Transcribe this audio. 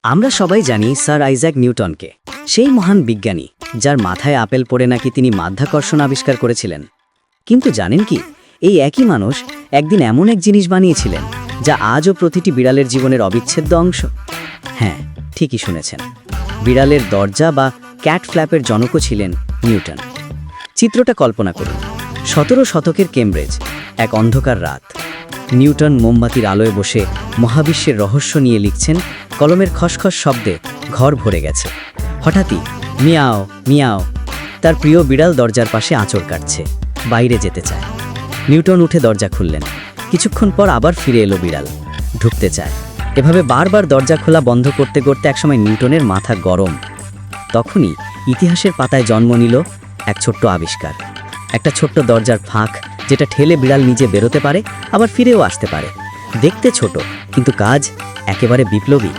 আমরা সবাই জানি স্যার আইজ্যাক নিউটনকে, সেই মহান বিজ্ঞানী যার মাথায় আপেল পড়ে নাকি তিনি মাধ্যাকর্ষণ আবিষ্কার করেছিলেন। কিন্তু জানেন কি, এই একই মানুষ একদিন এমন এক জিনিস বানিয়েছিলেন যা আজও প্রতিটি বিড়ালের জীবনের অবিচ্ছেদ্য অংশ। হ্যাঁ, ঠিকই শুনেছেন, বিড়ালের দরজা বা ক্যাট ফ্ল্যাপের জনকও ছিলেন নিউটন। চিত্রটা কল্পনা করুন, 17 শতকের কেমব্রিজ, এক অন্ধকার রাত। নিউটন মোমবাতির আলোয় বসে মহাবিশ্বের রহস্য নিয়ে লিখছেন। কলমের খসখস শব্দে ঘর ভরে গেছে। হঠাৎই মিয়াও মিয়াও, তার প্রিয় বিড়াল দরজার পাশে আঁচড় কাটছে, বাইরে যেতে চায়। নিউটন উঠে দরজা খুললেন। কিছুক্ষণ পর আবার ফিরে এলো বিড়াল, ঢুকতে চায়। এভাবে বারবার দরজা খোলা বন্ধ করতে করতে একসময় নিউটনের মাথা গরম। তখনই ইতিহাসের পাতায় জন্ম নিল এক ছোট্ট আবিষ্কার, একটা ছোট্ট দরজার ফাঁক, যেটা ঠেলে বিড়াল নিজে বেরোতে পারে, আবার ফিরেও আসতে পারে। দেখতে ছোট, কিন্তু কাজ একেবারে বিপ্লবী।